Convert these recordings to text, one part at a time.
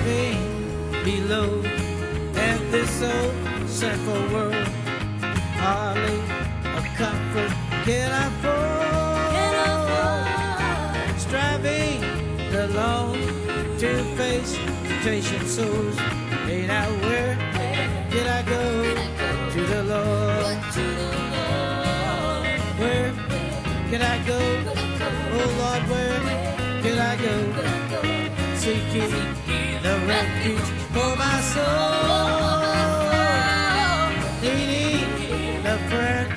striving below at this old sinful world. Hardly a comfort can I afford. Striving alone to face temptation souls. Ain't out where can I go to the Lord? Where can I go? Oh Lord, where can I go? Seeking the refuge for my soul. Needing the friend.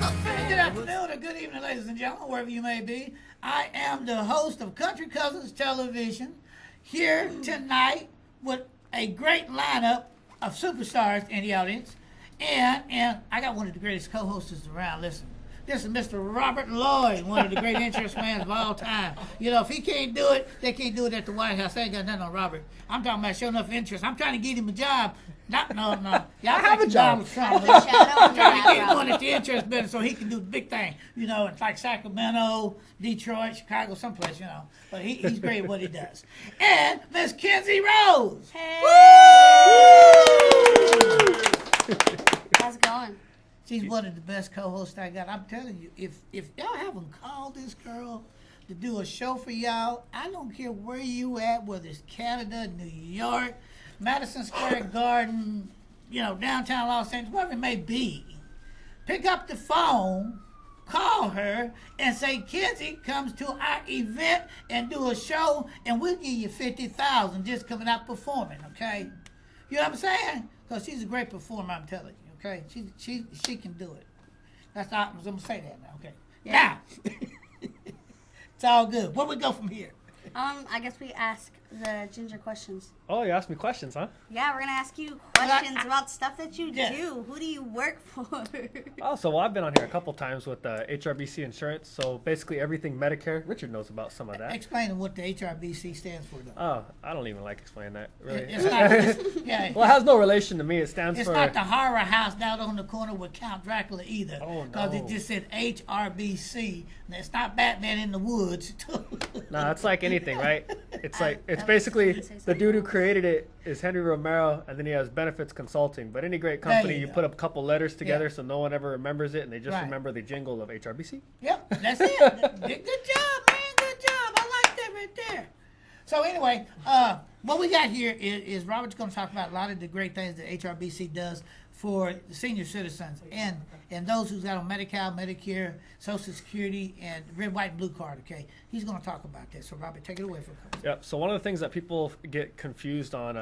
Good afternoon or good evening, ladies and gentlemen, wherever you may be. I am the host of Kountry Kuzins Television, here tonight with a great lineup of superstars in the audience. And I got one of the greatest co-hosts around. Listen, this is Mr. Robert Loyd, one of the great interest mans of all time. You know, if he can't do it, they can't do it at the White House. I ain't got nothing on Robert. I'm talking about showing enough interest. I'm trying to get him a job. No. Y'all have a job. I'm trying to get him one at the interest business so he can do the big thing. You know, it's like Sacramento, Detroit, Chicago, someplace, you know. But he's great at what he does. And Miss Kinzie Rose. Hey. How's it going? She's one of the best co-hosts I got. I'm telling you, if y'all haven't called this girl to do a show for y'all, I don't care where you at, whether it's Canada, New York, Madison Square Garden, you know, downtown Los Angeles, wherever it may be. Pick up the phone, call her, and say, Kinzie comes to our event and do a show, and we'll give you $50,000 just coming out performing, okay? You know what I'm saying? Because she's a great performer, I'm telling you. Okay, she can do it. That's all, I'm gonna say that now. Okay, yeah. Now it's all good. Where we go from here? I guess we ask the ginger questions. Oh, you asked me questions, huh? Yeah, we're gonna ask you questions about stuff that you do. Who do you work for? Oh, so I've been on here a couple times with HRBC insurance. So basically everything Medicare. Richard knows about some of that. Explain what the HRBC stands for, though. Oh, I don't even like explaining that. Really. It's not. Yeah. Well, it has no relation to me. It stands for. It's not the horror house down on the corner with Count Dracula either. Oh no. Because it just said HRBC. And it's not Batman in the woods. No, it's like anything, right? It's basically the dude who created it is Henry Romero, and then he has Benefits Consulting. But any great company, you put a couple letters together so no one ever remembers it, and they just remember the jingle of HRBC. Yep, that's it. Good job, man. Good job. I like that right there. So anyway, what we got here is Robert's going to talk about a lot of the great things that HRBC does for the senior citizens and those who's got on Medi-Cal, Medicare, Social Security, and red, white, and blue card, okay? He's going to talk about this. So, Robert, take it away for a couple. Yep. So one of the things that people get confused on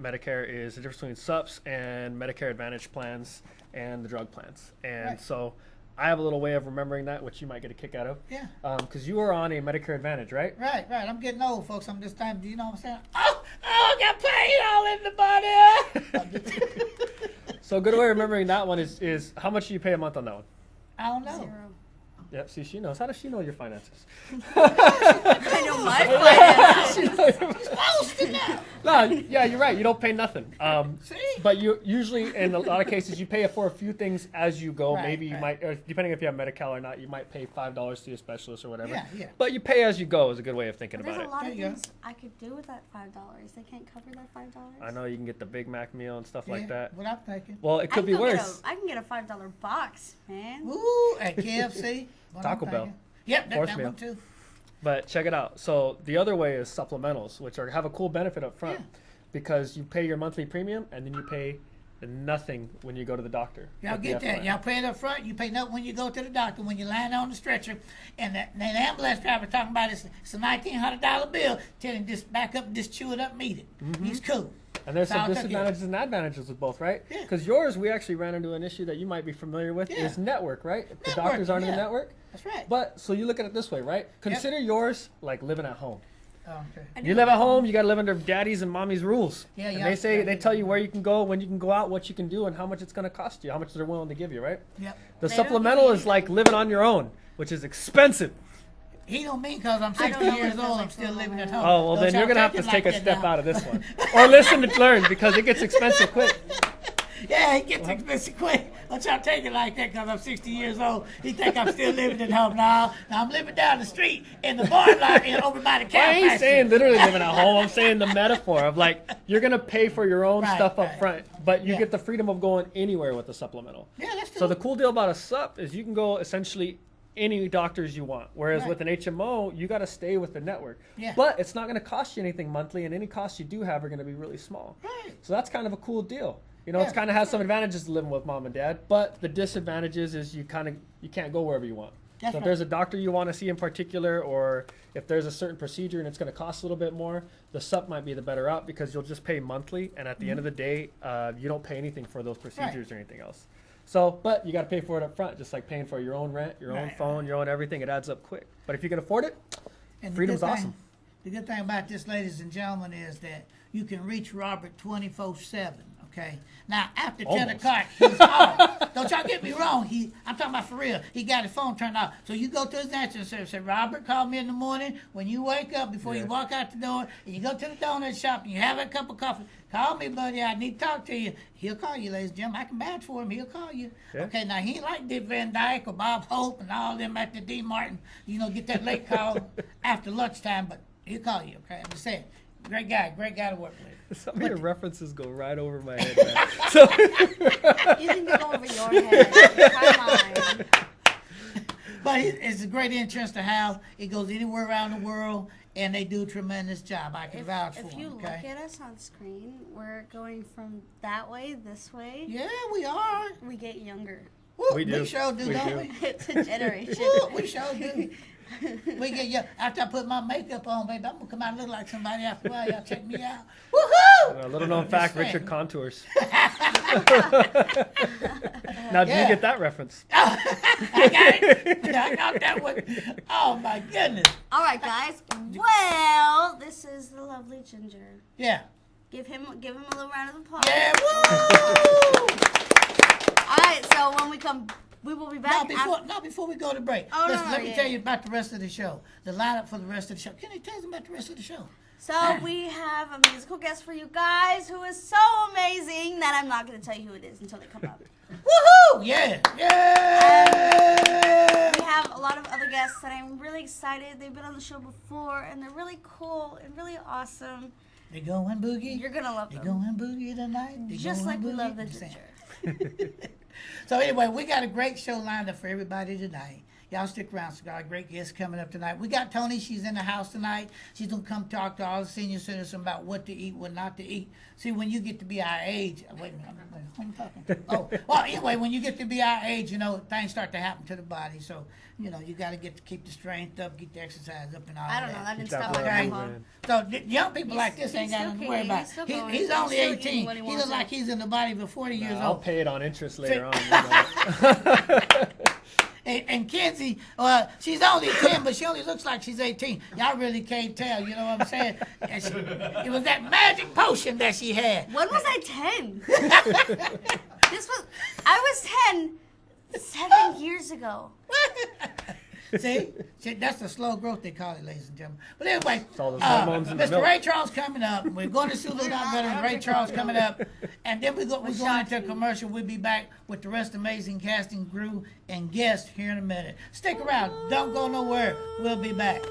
Medicare is the difference between SUPs and Medicare Advantage plans and the drug plans. And so I have a little way of remembering that, which you might get a kick out of. Yeah. Because you are on a Medicare Advantage, right? Right. I'm getting old, folks. I'm this time, do you know what I'm saying? Oh, I got pain all in the body. So a good way of remembering that one is how much do you pay a month on that one? I don't know. 0. Yep, see, she knows. How does she know your finances? I know my finances. She's supposed to know. No, yeah, you're right. You don't pay nothing. See? But you usually, in a lot of cases, you pay for a few things as you go. Right, Maybe you might, or depending if you have Medi-Cal or not, you might pay $5 to your specialist or whatever. Yeah. But you pay as you go is a good way of thinking There's about a it. lot of things I could do with that $5. They can't cover that $5. I know you can get the Big Mac meal and stuff like that. What I'm thinking. Well, it could be worse. I can get a $5 box, man. Ooh, at KFC. Taco Bell. Yep, that meal. one too. But check it out. So the other way is supplementals, which have a cool benefit up front because you pay your monthly premium and then you pay nothing when you go to the doctor. Y'all get that. Y'all pay it up front. You pay nothing when you go to the doctor, when you land on the stretcher. And the ambulance driver talking about it's a $1,900 bill. Tell him just back up and just chew it up and eat it. He's cool. And there's some disadvantages and advantages with both, right? Yeah. Because yours, we actually ran into an issue that you might be familiar with, is network, right? If the doctors aren't in the network. That's right. But, so you look at it this way, right? Consider yours like living at home. Oh, okay. You live at home, you got to live under daddy's and mommy's rules. Yeah, and they tell you where you can go, when you can go out, what you can do, and how much it's going to cost you, how much they're willing to give you, right? Yep. The supplemental is like living on your own, which is expensive. He don't mean because I'm 60 years old, I'm still living at home. Oh, well, then you're going to have to take a step out of this one. Or listen to learn because it gets expensive quick. Yeah, it gets expensive quick. Don't y'all take it like that because I'm 60 years old. He think I'm still living at home. Now I'm living down the street in the barn lot and over by the cow I ain't pasture. saying literally living at home. I'm saying the metaphor of like you're gonna pay for your own stuff up front, but you get the freedom of going anywhere with the supplemental. Yeah, that's true. So the cool deal about a sup is you can go essentially any doctors you want. Whereas with an HMO, you got to stay with the network. Yeah. But it's not going to cost you anything monthly, and any costs you do have are going to be really small. Right. So that's kind of a cool deal. You know, it's kind of has some advantages to living with mom and dad, but the disadvantages is you can't go wherever you want. That's so if there's a doctor you want to see in particular, or if there's a certain procedure and it's going to cost a little bit more, the sup might be the better route because you'll just pay monthly, and at the end of the day, you don't pay anything for those procedures or anything else. So, but you got to pay for it up front, just like paying for your own rent, your own phone, your own everything. It adds up quick. But if you can afford it, freedom's awesome. The good thing about this, ladies and gentlemen, is that you can reach Robert 24/7. Okay. Now after 10 o'clock, he's off. Don't y'all get me wrong. I'm talking about for real. He got his phone turned off. So you go to his answer service and say, Robert, call me in the morning when you wake up before you walk out the door, and you go to the donut shop and you have a cup of coffee. Call me, buddy. I need to talk to you. He'll call you, ladies and gentlemen. I can vouch for him. He'll call you. Yeah. Okay. Now he ain't like Dick Van Dyke or Bob Hope and all them at the D Martin. You know, get that late call after lunchtime, but he'll call you. Okay. I'm just saying. Great guy to work with. Some of your references go right over my head, man. So you think they go over your head? Come on. But it's a great insurance to have. It goes anywhere around the world, and they do a tremendous job. I can vouch for them. If you look at us on screen, we're going from that way, this way. Yeah, we are. We get younger. Woo, we do. We sure do, don't we? It's a generation. Woo, we sure do. We get young. After I put my makeup on, baby, I'm going to come out and look like somebody after a while. Y'all check me out. Woohoo! A little known fact, Richard contours. Now, do you get that reference? I got it. I got that one. Oh, my goodness. All right, guys. Well, this is the lovely Ginger. Yeah. Give him a little round of applause. Yeah, woo! All right, so when we come, we will be back. Before we go to break. Let me tell you about the rest of the show. The lineup for the rest of the show. Can you tell us about the rest of the show? So we have a musical guest for you guys who is so amazing that I'm not going to tell you who it is until they come up. Woohoo! Yeah! Yeah! We have a lot of other guests that I'm really excited. They've been on the show before, and they're really cool and really awesome. They going boogie? You're going to love them. They going boogie tonight? Just like we love the Ginger. So anyway, we got a great show lined up for everybody tonight. Y'all stick around. So got a great guest coming up tonight. We got Tony. She's in the house tonight. She's going to come talk to all the senior citizens about what to eat, what not to eat. See, when you get to be our age, wait a minute, who am I talking to? Oh, well, anyway, when you get to be our age, you know, things start to happen to the body. So, you know, you got to keep the strength up, get the exercise up and all that. I don't know. That didn't stop my Okay? grandpa. So young people like this ain't got nothing to worry about. He's only 18. He looks like he's in the body of 40 years old. I'll pay it on interest later on. You know. And Kinzie, she's only 10, but she only looks like she's 18. Y'all really can't tell, you know what I'm saying? It was that magic potion that she had. When was I 10? I was 10 7 years ago. See, that's the slow growth they call it, ladies and gentlemen. But anyway, Mr. Ray Charles coming up. We're going to Sulu Down Veteran Ray Charles coming up. And then we're going into a commercial. We'll be back with the rest of amazing casting crew and guests here in a minute. Stick around. Don't go nowhere. We'll be back.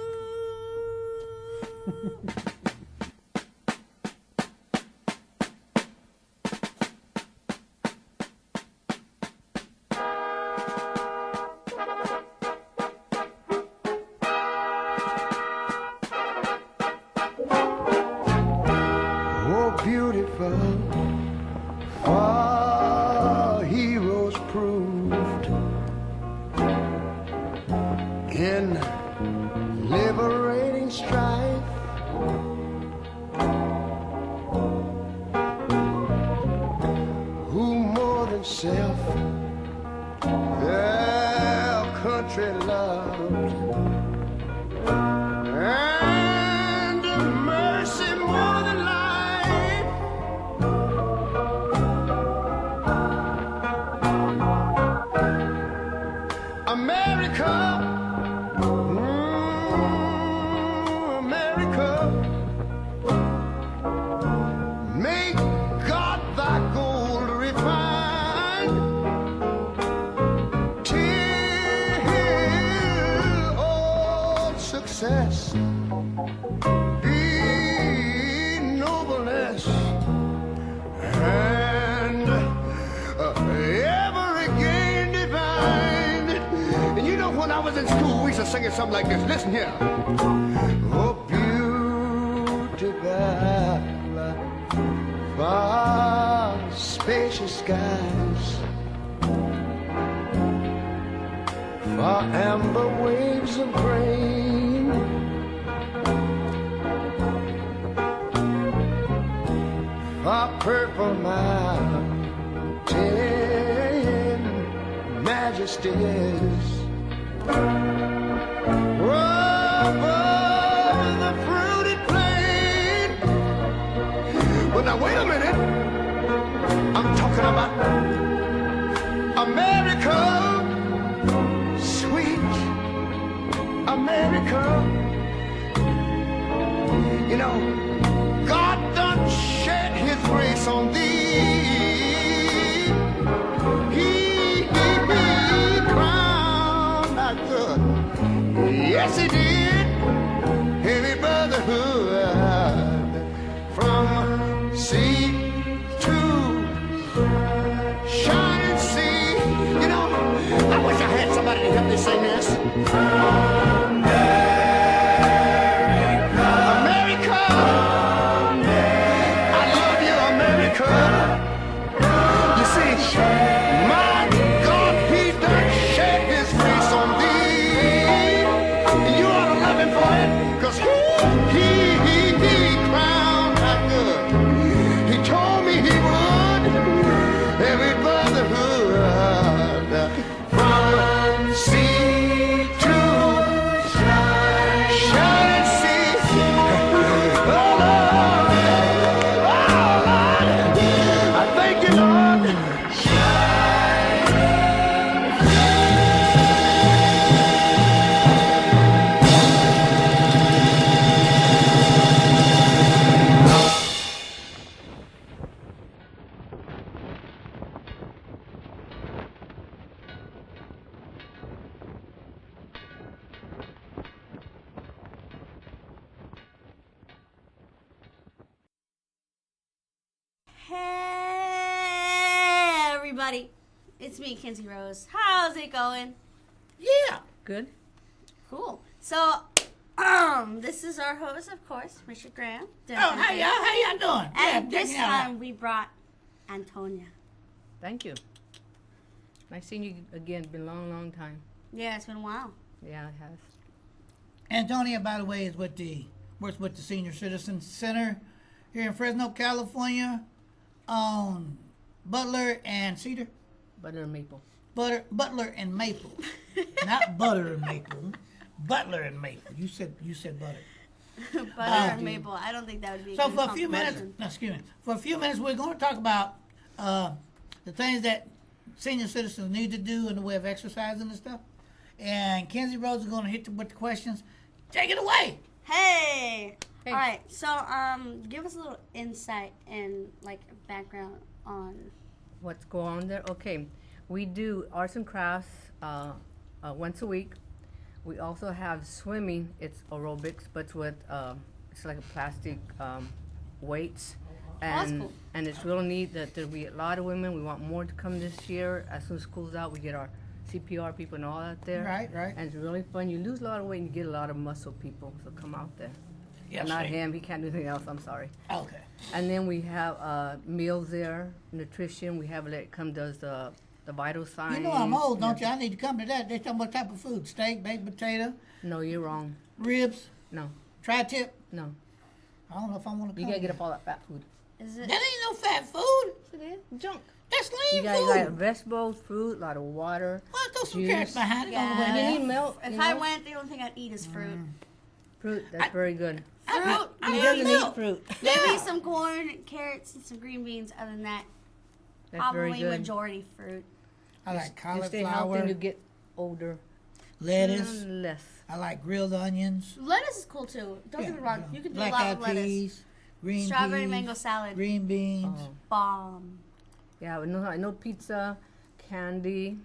success, be nobleness, and ever again divine. And you know, when I was in school, we used to sing it something like this. Listen here. Oh, beautiful, far spacious skies, far amber waves of grain, far purple mountain majesties, above the fruited plain. But now wait a minute, I'm talking about America, sweet America. You know, God done shed his grace on thee. He crowned our good. Yes, he did. Heavy brotherhood from sea to shining sea. You know, I wish I had somebody to help me sing this. America, I love you, America. You see, my God, he done shed his face on thee. And you ought to love him for it, because he crowned our good. He told me he would. Every brotherhood from sea to shining sea. Oh, Lord. Oh, Lord. I thank you, Lord. Hey, everybody. It's me, Kinzie Rose. How's it going? Yeah. Good. Cool. So, this is our host, of course, Mr. Graham. Oh, how y'all doing? And Yeah, this check me out. time we brought Antonia. Thank you. Nice seeing you again. Been a long, long time. Yeah, it's been a while. Yeah, it has. Antonia, by the way, is works with the Senior Citizen Center here in Fresno, California, on Butler and Cedar. Butter and maple. Butler and Maple, not butter and maple. Butler and Maple. You said butter. Butter and maple. I don't think that would be. So a good for a few minutes, combination. no, excuse me. For a few minutes, we're going to talk about the things that senior citizens need to do in the way of exercising and stuff. And Kinzie Rose is going to hit them with the questions. Take it away. Hey. Hey. All right. So, give us a little insight and like background on. What's going on there? Okay. We do arts and crafts once a week. We also have swimming. It's aerobics, but it's with it's like a plastic weights. That's And, cool. and it's real neat that there'll be a lot of women. We want more to come this year. As soon as school's out, we get our CPR people and all that there. Right. And it's really fun. You lose a lot of weight and you get a lot of muscle people. So come out there. Yes, Not sir. him. He can't do anything else. I'm sorry. Okay. And then we have meals there, nutrition. We have it come does the vital signs. You know I'm old, don't you? I need to come to that. They talking what type of food? Steak, baked potato, No, you're wrong. ribs, No, tri-tip. no. I don't know if I want to You come. gotta get up all that fat food. Is That it? ain't no fat food. Junk. That's You lean got food. like vegetables, fruit, a lot of water. Well, throw some juice. carrots behind it on the way Yeah. And you there. need milk. If you I know? went, the only thing I'd eat is fruit. Fruit, that's very good. Fruit. I He love doesn't milk. eat fruit. Maybe Yeah. some corn, carrots, and some green beans. Other than that, That's very probably good. majority fruit. I like You stay healthy cauliflower, and you get older. lettuce. Less. I like grilled onions. Lettuce is cool too. Don't get me wrong. You can do a black lot eyed with lettuce. peas, green Strawberry peas, mango salad. green beans. Oh. Bomb. Yeah, I know pizza, candy,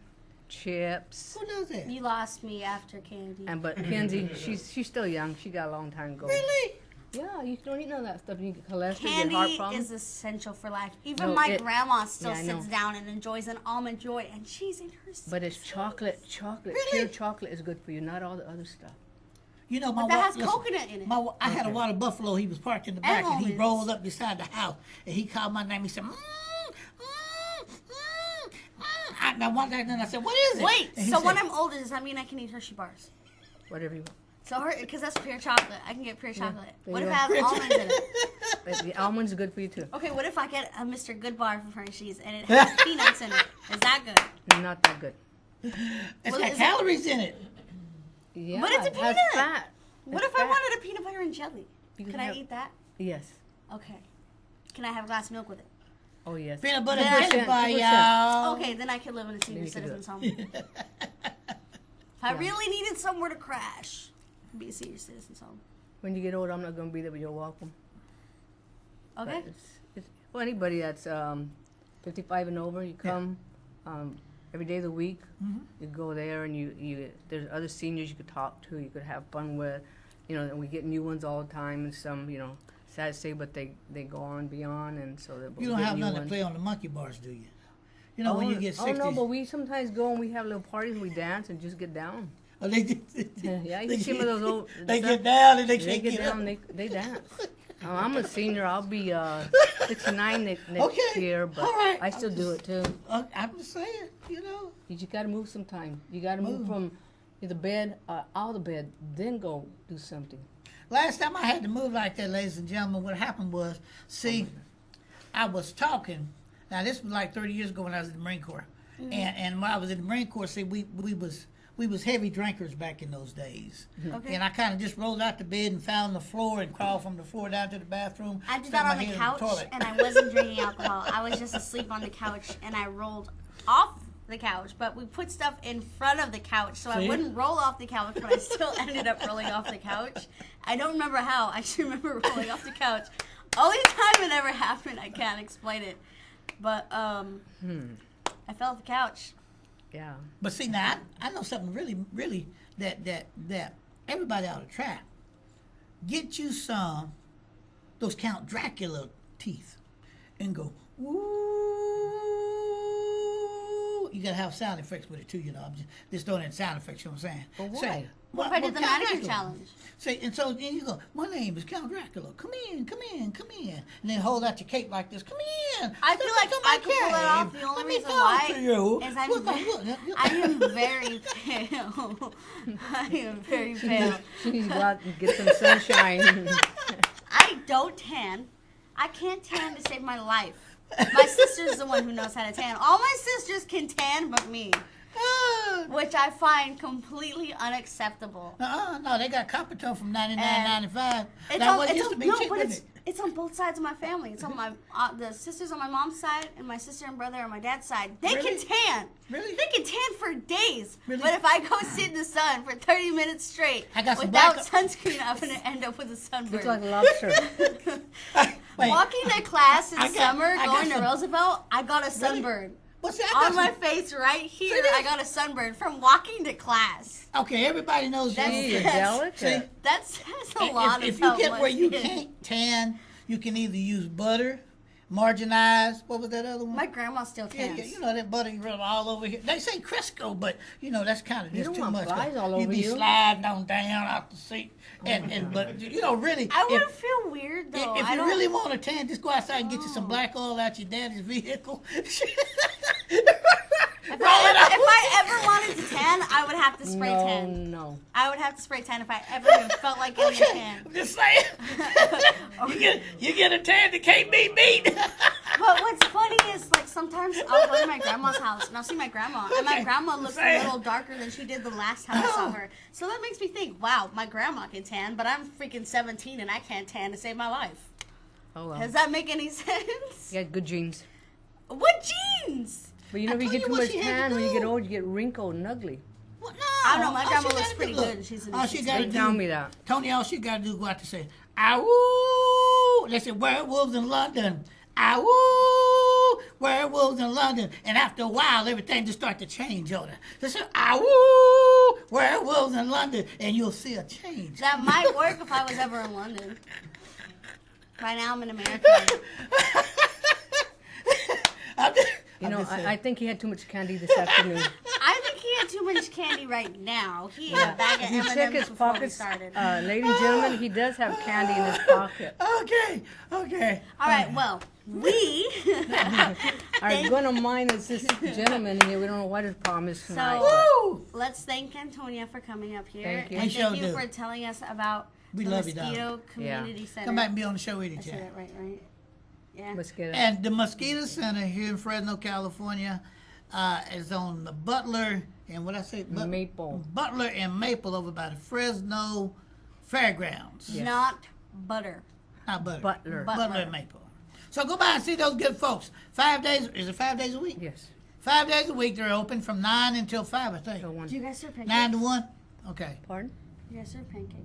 chips. Who does that? You lost me after candy. But Kinzie, she's still young. She got a long time to go. Really? Yeah, you don't eat none of that stuff. You get cholesterol, you get Candy heart problems. is essential for life. Even No, my grandma still yeah, I sits know. down and enjoys an almond joy, and she's in her 60s. But it's chocolate. Really? Pure chocolate is good for you, not all the other stuff. You know, my But that wa- has listen, coconut in it. I had a water buffalo. He was parked in the back, and he almonds. rolled up beside the house, and he called my name. He said, mm. Now one day, then I said, "What is it?" Wait, And he so said, when I'm older, does that mean I can eat Hershey bars? Whatever you want. So because that's pure chocolate. I can get pure chocolate. there What you if go. I have almonds in it? But the almonds are good for you too. Okay, what if I get a Mr. Good bar from Hershey's and it has peanuts in it? Is that good? Not that good. it's Well, got is it- calories in it. Yeah, But it's a it has peanut. fat. What It's if I fat. wanted a peanut butter and jelly? You Can can I have- eat that? Yes. Okay. Can I have a glass of milk with it? Oh yes. Peanut butter Then I- jelly bar, 2%. y'all. Okay, then I could live in a senior you can do citizen's it. home. If I really needed somewhere to crash, it'd be a senior citizen's home. When you get older, I'm not going to be there, but you're welcome. But Okay. well, anybody that's 55 and over, you come every day of the week. You go there, and you there's other seniors you could talk to. You could have fun with. And we get new ones all the time, and some, sad to say, but they go on beyond, and so that You don't have nothing to play on the monkey bars, do you? You know, when you get 60s. Oh no, but we sometimes go and we have little parties and we dance and just get down. Oh, they Yeah, you can see some of those old. They get down and they They can't get get down. up. They dance. I'm a senior. I'll be 69 next Okay, year, but all right. I still do it too. I'm just saying, You just gotta move sometime. You gotta move from the bed out of the bed, then go do something. Last time I had to move like that, ladies and gentlemen, what happened was, I was talking. Now this was like 30 years ago when I was in the Marine Corps, and when I was in the Marine Corps, we was heavy drinkers back in those days. Okay. And I kind of just rolled out the bed and found the floor and crawled from the floor down to the bathroom. I did stuck that on my the head in couch, toilet. and I wasn't drinking alcohol. I was just asleep on the couch, and I rolled off the couch. But we put stuff in front of the couch, so I See? wouldn't roll off the couch, but I still ended up rolling off the couch. I don't remember how. I just remember rolling off the couch. Only time it ever happened, I can't explain it. But I fell off the couch. Yeah. But see, now I know something really that everybody ought to try. Get you some those Count Dracula teeth, and go ooh. You gotta have sound effects with it too, I'm just throwing in sound effects. You know what I'm saying? But why? Say, What if I did the Count manicure Dracula. challenge? Say, and so then you go, my name is Count Dracula. Come in, come in, come in. And then hold out your cape like this. Come in. I feel like Come I in, could pull it cave. off. The only Let me reason talk why to you. is Look, I am very pale. I am very pale. She needs to go out and get some sunshine. I don't tan. I can't tan to save my life. My sister's the one who knows how to tan. All my sisters can tan but me, which I find completely unacceptable. No, they got copper toe from 99.95. It's That on, was it's used on, to be no, cheap, but wasn't it? it's on both sides of my family. It's on my the sisters on my mom's side and my sister and brother on my dad's side. They Really? can tan. Really? They can tan for days. Really? But if I go sit in the sun for 30 minutes straight I got some without black- sunscreen, I'm gonna end up with a sunburn. Looks like a lobster. Wait, Walking to class in I got summer, going to some- Roosevelt, I got a sunburn. well, see, I got On my some- face right here, See this? I got a sunburn from walking to class. Okay, everybody knows That's- that. Gee, you're Yes. delicate. See, That says a lot if about you get my where you skin. can't tan, you can either use butter, marginized. What was that other one? My grandma still Yeah, tans. you know that butter you rub all over here. They say Crisco, but that's kind of You just don't too want much. flies all you over be you. sliding on down out the seat, but really, I would if, feel weird though. if I you don't, really want to tan, just go outside and get you some black oil out your daddy's vehicle. If I ever wanted to tan, I would have to spray tan. No. I would have to spray tan if I ever even felt like getting a tan. I'm just saying, you get a tan that can't be beat. But what's funny is, like, sometimes I'll go to my grandma's house and I'll see my grandma, and my Okay, grandma looks say a it. little darker than she did the last time I saw her. So that makes me think, wow, my grandma can tan, but I'm freaking 17 and I can't tan to save my life. Oh well. Does that make any sense? You got good genes. What jeans? But you I know, if you told get you too what much she had to tan, when you get do. old, you get wrinkled and ugly. Well, no, I don't know, my all grandma she looks gotta pretty do- good, and she's in her all she 60s. gotta They do, tell me that. Tony, all she gotta do is go out to say, "Ow!" They say werewolves in London. Ow! werewolves in London. And after a while, everything just start to change on it. They say, woo, werewolves in London, and you'll see a change. That might work if I was ever in London. Right now I'm in America. I think he had too much candy this afternoon. I think he had too much candy right now. He ate a bag of If you check M&Ms his before we pockets, started. ladies and gentlemen, he does have candy in his pocket. Okay. All right, well, we Are going to mind is this gentleman here. We don't know what his problem is tonight. So let's thank Antonia for coming up here. Thank you. And We sure thank you do. for telling us about We the love you, Mosquito darling. Community Center. Come back and be on the show I with said you. that right? Yeah. Mosquito. And the Mosquito Center here in Fresno, California, is on the Butler and what I say? Maple. Butler and Maple over by the Fresno Fairgrounds. Yes. Not butter. Not Butler. Butler. Butler and Maple. So go by and see those good folks. 5 days. Is it 5 days a week? Yes. 5 days a week. They're open from 9 until 5, I think. So one. Do you guys serve pancakes? 9 to 1. Okay. Pardon? Do you guys serve pancakes?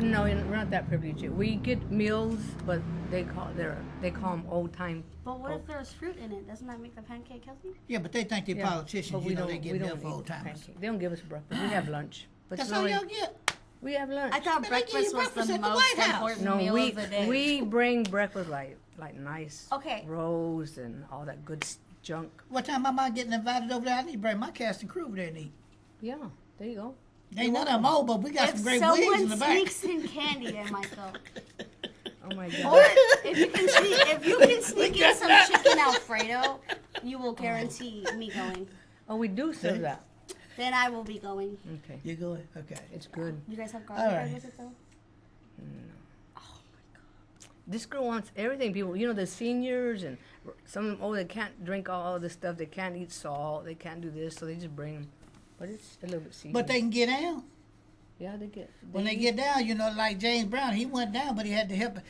No, we're not that privileged yet. We get meals, but they call them old time. But what if there's fruit in it? Doesn't that make the pancake healthy? Yeah, but they think they're Yeah, politicians. but You know, they get milk for eat old timers. pancake. They don't give us breakfast. We have lunch. But That's it's all only- y'all get. We have lunch. I thought Man, they give you breakfast was breakfast the at the most White House. important No, meal we of the day. we bring breakfast like nice Okay. rolls and all that good junk. What time am I getting invited over there? I need to bring my cast and crew over there and eat. Yeah, there you go. Ain't none of them old, but we got If some great wigs in someone the back. sneaks in candy, they might go. Oh my Or God. if you can sneak in some chicken Alfredo, you will guarantee me going. Oh, we do serve that. Then I will be going. Okay, You going? Okay. it's good. You guys have garlic All bread right. with it though? This girl wants everything. People, the seniors and some they can't drink all this stuff. They can't eat salt. They can't do this, so they just bring them. But it's a little bit seasoned. But they can get down. yeah, they get. When they get down, like James Brown, he went down, but he had to have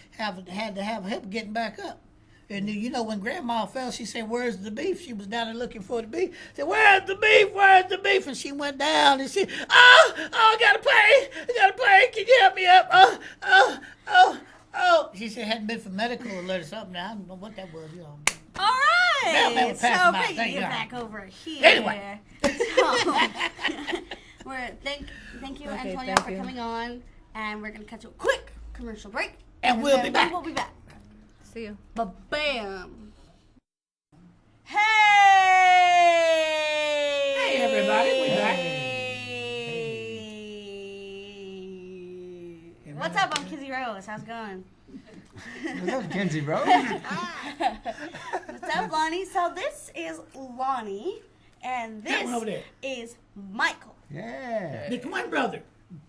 help getting back up. And when Grandma fell, she said, "Where's the beef?" She was down there looking for the beef. Said, "Where's the beef? Where's the beef?" And she went down and she, I gotta pay. Can you help me up? Oh. She said, hadn't been for medical alert or something. I don't know what that was. All right. Now they were So passing by. bringing Thank it God. back over here. Anyway. So, thank you, Okay, Antonia, thank for you. coming on, and we're gonna cut you a quick commercial break, And we'll be then back. We'll be back. See you. Ba-bam. Hey! Hey, everybody, we back. Hey. What's up? I'm Kinzie Rose. How's it going? What's up, Kinzie, bro? What's up, Lonnie? So this is Lonnie, and Come on over this there. is Michael. Yeah. The twin brother.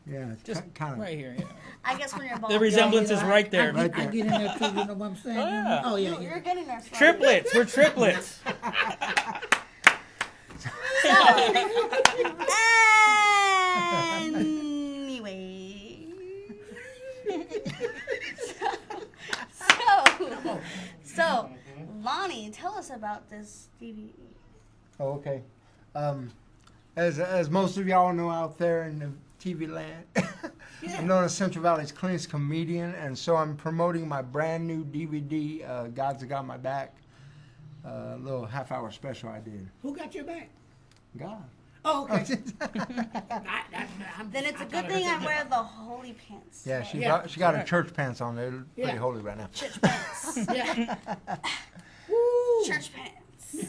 Yeah, Just kind of. right here. Yeah. I guess when you're bald. The resemblance is right there. I get in there too, you know what I'm saying? Oh, yeah. Oh, yeah. You're getting there. Lonnie. Triplets. We're triplets. Anyway. So, Lonnie, tell us about this DVD. Oh, okay. As most of y'all know out there in the TV land, I'm known as Central Valley's cleanest comedian, and so I'm promoting my brand new DVD, God's Got My Back, a little half-hour special I did. Who got your back? God. Oh, okay. Then it's a good thing I wear the holy pants. Yeah, today. she got her church pants on. They're pretty Yeah. holy right now. Church pants. Yeah. Woo. Church pants.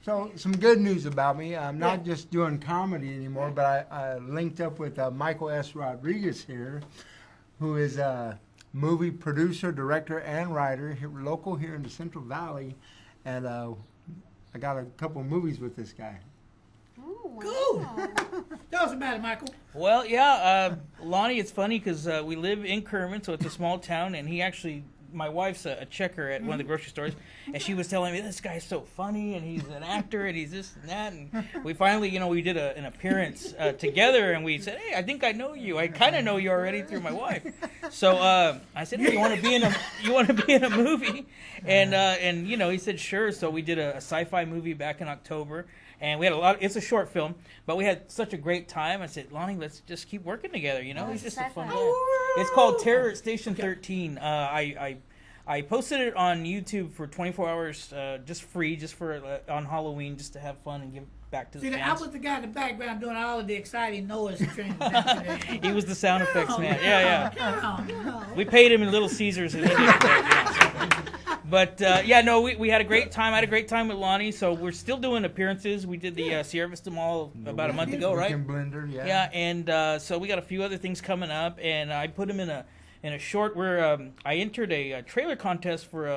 So some good news about me. I'm not just doing comedy anymore, but I linked up with Michael S. Rodriguez here, who is a movie producer, director, and writer, local here in the Central Valley. And I got a couple movies with this guy. Ooh, Cool. wow. Tell us about it, Michael. Well, yeah, Lonnie, it's funny because we live in Kerman, so it's a small town, and he actually, my wife's a checker at one of the grocery stores, and she was telling me, this guy's so funny, and he's an actor, and he's this and that, and we finally, we did an appearance together, and we said, hey, I think I know you. I kind of know you already through my wife. So I said, hey, you want to be in a movie? And he said, sure. So we did a sci-fi movie back in October. And we had it's a short film, but we had such a great time. I said, Lonnie, let's just keep working together. He's just a fun guy. It's called Terror at Station 13. I posted it on YouTube for 24 hours, just free, just for on Halloween, just to have fun and give back to the See, I fans. was the guy in the background doing all of the exciting noise. He was the sound effects man. Yeah. Yeah. We paid him in Little Caesars. And he did that, But no, we had a great time. I had a great time with Lonnie. So we're still doing appearances. We did the Sierra Vista Mall about a month ago, right? Blender, yeah. Yeah, and so we got a few other things coming up, and I put him in a short where I entered a trailer contest for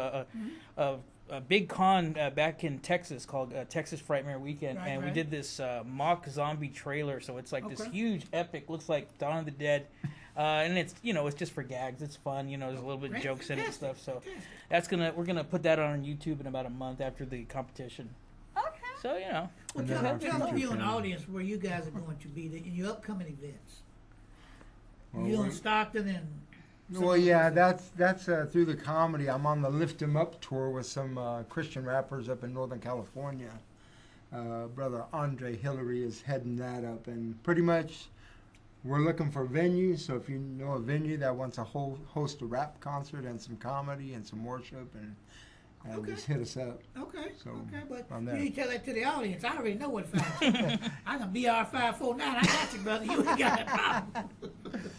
a big con back in Texas called Texas Frightmare Weekend, and we did this mock zombie trailer. So it's like this huge epic, looks like Dawn of the Dead. And it's it's just for gags. It's fun, there's a little bit of jokes in it and stuff. So we're gonna put that on YouTube in about a month after the competition. Okay. So Well, tell the viewing audience where you guys are going to be in your upcoming events. You in Stockton and. Well, yeah, that's through the comedy. I'm on the Lift 'Em Up tour with some Christian rappers up in Northern California. Brother Andre Hillary is heading that up, and pretty much. We're looking for venues, so if you know a venue that wants to host a rap concert and some comedy and some worship, and just hit us up. Okay, So, but from you there. need to tell that to the audience. I already know what 5. I'm gonna BR549. I got you, brother. You ain't got that problem.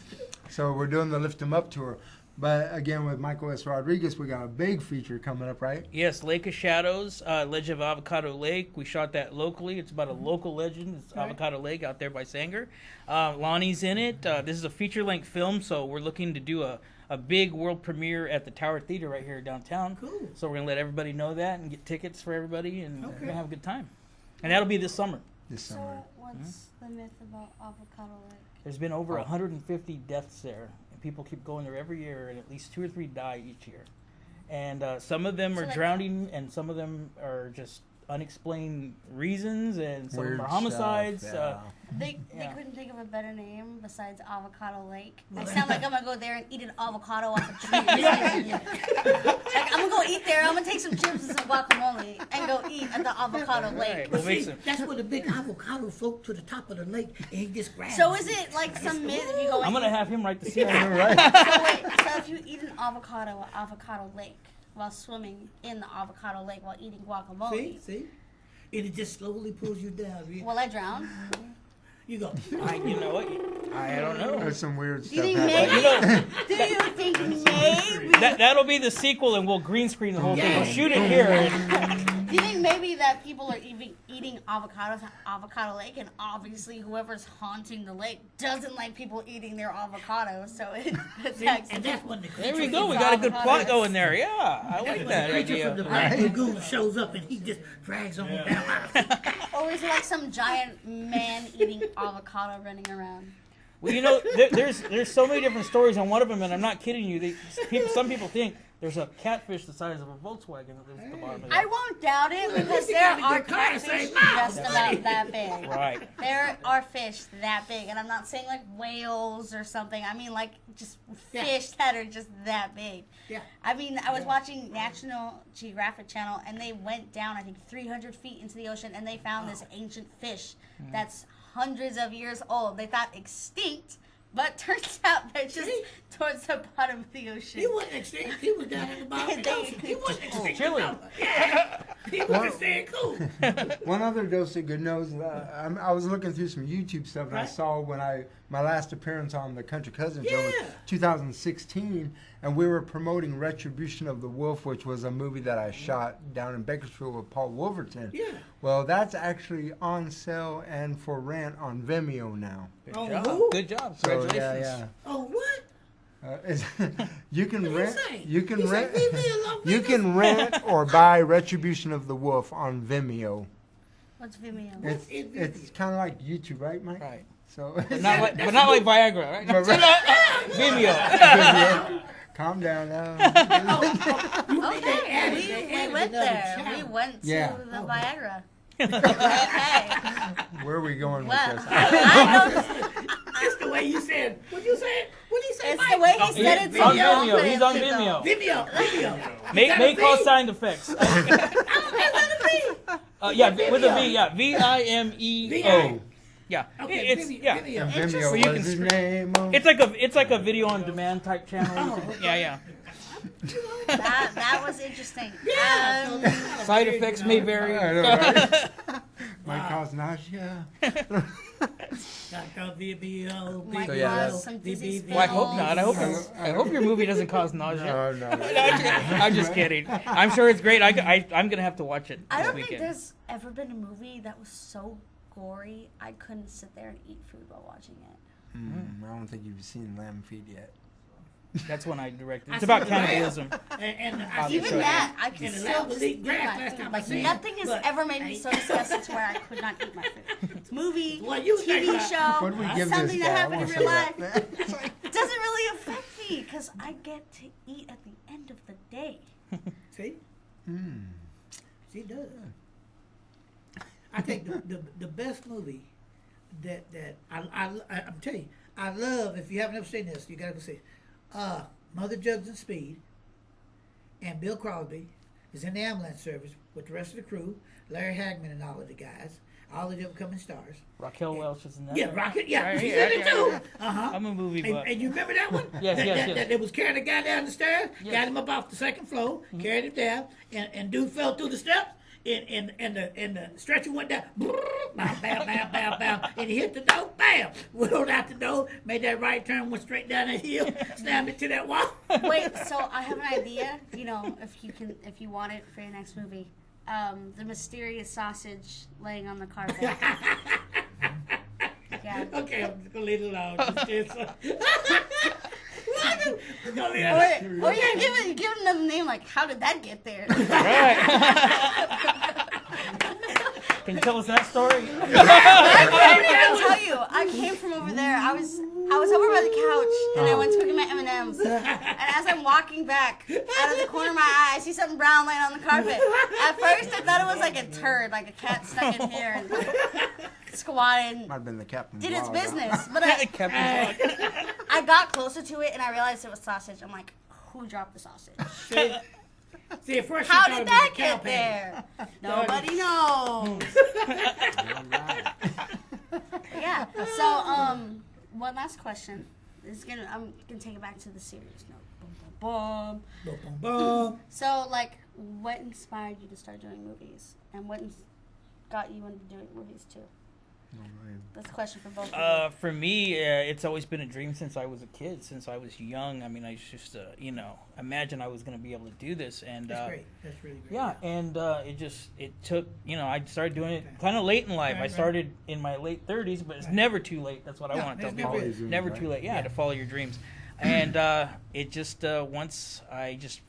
So we're doing the Lift 'Em Up tour. But again, with Michael S. Rodriguez, we got a big feature coming up, right? Yes, Lake of Shadows, Legend of Avocado Lake. We shot that locally. It's about a local legend. It's Avocado Lake out there by Sanger. Lonnie's in it. This is a feature-length film, so we're looking to do a big world premiere at the Tower Theater right here downtown. Cool. So we're going to let everybody know that and get tickets for everybody, and we're going to have a good time. And that'll be this summer. This summer. So what's the myth about Avocado Lake? There's been over 150 deaths there. People keep going there every year, and at least 2 or 3 die each year. And some of them are drowning, and some of them are just unexplained reasons, and some of them are homicides. Stuff, They couldn't think of a better name besides Avocado Lake. I sound like I'm gonna go there and eat an avocado off a tree. Like I'm gonna go eat there. I'm gonna take some chips and some guacamole and go eat at the Avocado Lake. We'll make See, some- that's where the big avocado float to the top of the lake, and he just grabs. So is it like some myth if you go? I'm going to have him write the script. Right. So wait, so if you eat an avocado at Avocado Lake while swimming in the Avocado Lake while eating guacamole, See, and it just slowly pulls you down. will I drown? You go. You know what? I don't know. There's some weird Do you stuff think happening. maybe? Do you think maybe? That'll be the sequel, and we'll green screen the whole thing. We'll shoot it here. Do you think maybe that people are eating avocados at Avocado Lake, and obviously whoever's haunting the lake doesn't like people eating their avocados, so it attacks And that's when the There creature we go. from We the- got a good plot going there. Yeah, I like when that the creature idea. from the Black Lagoon shows up, and he just drags on down. Or is it like some giant man eating avocado running around? Well, there's so many different stories on one of them, and I'm not kidding you. Some people think there's a catfish the size of a Volkswagen that lives at the bottom of I that. won't doubt it because you there gotta are get caught and catfish say, "No." just about that big. Right. There are fish that big, and I'm not saying like whales or something. I mean like just fish that are just that big. Yeah. I mean, I was watching National Geographic Channel, and they went down, I think, 300 feet into the ocean, and they found this ancient fish that's hundreds of years old. They thought extinct, but turns out they're just towards the bottom of the ocean. He wasn't extinct. He was down in the bottom of the ocean. He wasn't extinct. Chilling. No. Yeah. He was just staying cool. One other dose of good news. I was looking through some YouTube stuff, and I Right. saw my last appearance on the Country Kuzins show was Yeah. 2016, and we were promoting Retribution of the Wolf, which was a movie that I shot down in Bakersfield with Paul Wolverton. Yeah. Well, that's actually on sale and for rent on Vimeo now. Good Oh, job. who? Good job. So Congratulations. Oh, what? You can What did rent. he say? You can He rent. said, "Leave me alone, You nigga." can rent or buy Retribution of the Wolf on Vimeo. What's Vimeo? What's in It's kind of like YouTube, right, Mike? Right. So But not like Viagra, right? Vimeo. Calm down now. Okay, we went there. We went to Yeah. the Viagra. Okay. Where are we going Well, with this? I know That's the way you said. What you said? What did he say? it's Mike? the way he Oh, said it. he's on so Vimeo. He's on confident, Vimeo. Vimeo. Make call sound effects. so- Is that a V? Yeah, with a V. Yeah, Vimeo. Yeah, Okay, it's Vimeo. yeah. Vimeo. Vimeo So you was can his screen- name. It's like a video on demand type channel. Oh, okay. Yeah. That was interesting. Side effects may vary. I know, right? Might cause nausea. Might So, yeah, cause that's- some dizzy Well, I hope spells. not. I hope your movie doesn't cause nausea. No. I'm just kidding. I'm sure it's great. I'm gonna have to watch it I this don't think weekend. there's ever been a movie that was so gory I couldn't sit there and eat food while watching it. I don't think you've seen Lamb Feed yet. That's when I directed. I It's about see the lamb. cannibalism. And Even sure. that, I can And the still lamb just was eating eat grass my last food. time I Like seen it. nothing has Look, ever made me so disgusted to where I could not eat my food. Movie, What you think TV about- show, What do we give something this that guy? I happened in wanna real see life. that. It doesn't really affect me because I get to eat at the end of the day. See? See, it does. I think the best movie that I'm telling you, I love, if you haven't ever seen this, you gotta go see it. Mother Jugs and Speed, and Bill Crosby is in the ambulance service with the rest of the crew, Larry Hagman and all of the guys, all of them becoming stars. Raquel Welch is in that. Yeah, Rocket, yeah, Right, she's yeah, in it yeah, too. yeah. Uh-huh. I'm a movie buff. And you remember that one? Yes, that, yes, that, yes. That they was carrying the guy down the stairs, Yes. got him up off the second floor, carried him down, and dude fell through the steps, and the stretcher went down, bam, bam, bam, bam, bam, and he hit the door, bam, whirled out the door, made that right turn, went straight down that hill, slammed it to that wall. Wait, so I have an idea. You know, if you want it for your next movie, the mysterious sausage laying on the carpet. Yeah. Okay, I'm just gonna leave it alone. Just gonna leave it alone. Or you give it another name like, how did that get there? Right. Can you tell us that story? I tell you, I came from over there. I was over by the couch, and I went to go get my M&Ms. And as I'm walking back, out of the corner of my eye, I see something brown laying on the carpet. At first, I thought it was like a turd, like a cat stuck in here and squatted. Might have been the captain. Did its Log. business, but I got closer to it and I realized it was sausage. I'm like, who dropped the sausage? See, at first How you did thought it was that a cow get there? Nobody knows. Yeah. So, one last question. I'm gonna take it back to the serious note. Boom, boom, boom. Boom, boom, boom. So, like, what inspired you to start doing movies, and what got you into doing movies too? That's a question for both of you. For me, it's always been a dream since I was a kid, since I was young. I mean, I just, imagine I was going to be able to do this. And That's great. That's really great. yeah, and it took, I started doing it kind of late in life. I Right. started in my late 30s, but it's never too late. That's what I No, want to tell there's people. never- Dreams, Never right? too late, to follow your dreams. And it just, once I just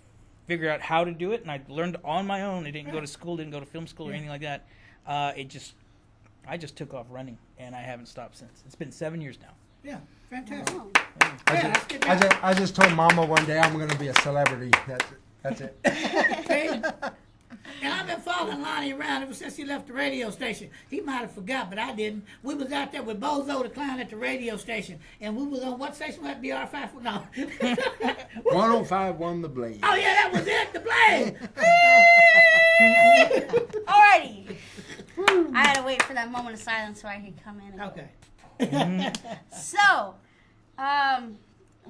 figured out how to do it, and I learned on my own. I didn't go to school, didn't go to film school or anything like that. I just took off running, and I haven't stopped since. It's been 7 years now. Yeah, fantastic. Oh. Yeah, let's get back. I just told Mama one day I'm going to be a celebrity. That's it. Okay. And I've been following Lonnie around ever since he left the radio station. He might have forgot, but I didn't. We was out there with Bozo the Clown at the radio station, and we was on what station? Was that BR5? No. 105 The Blaze. Oh yeah, that was it. The Blaze. Alrighty. I had to wait for that moment of silence so I could come in. And Okay. So,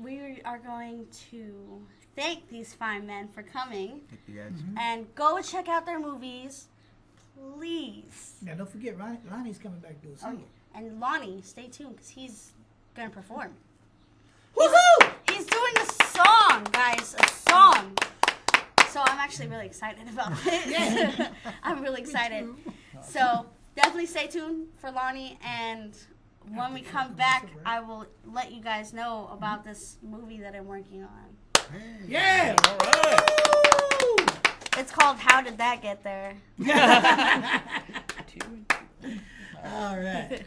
we are going to thank these fine men for coming You guys. and go check out their movies, please. Now don't forget, Lonnie's coming back to do a Oh, song. yeah. And Lonnie, stay tuned because he's gonna perform. Woohoo! He's doing a song, guys, a song. So I'm actually really excited about it. I'm really excited. So definitely stay tuned for Lonnie, and when we come back, I will let you guys know about this movie that I'm working on. Yeah. All right. Woo! It's called How Did That Get There? All right.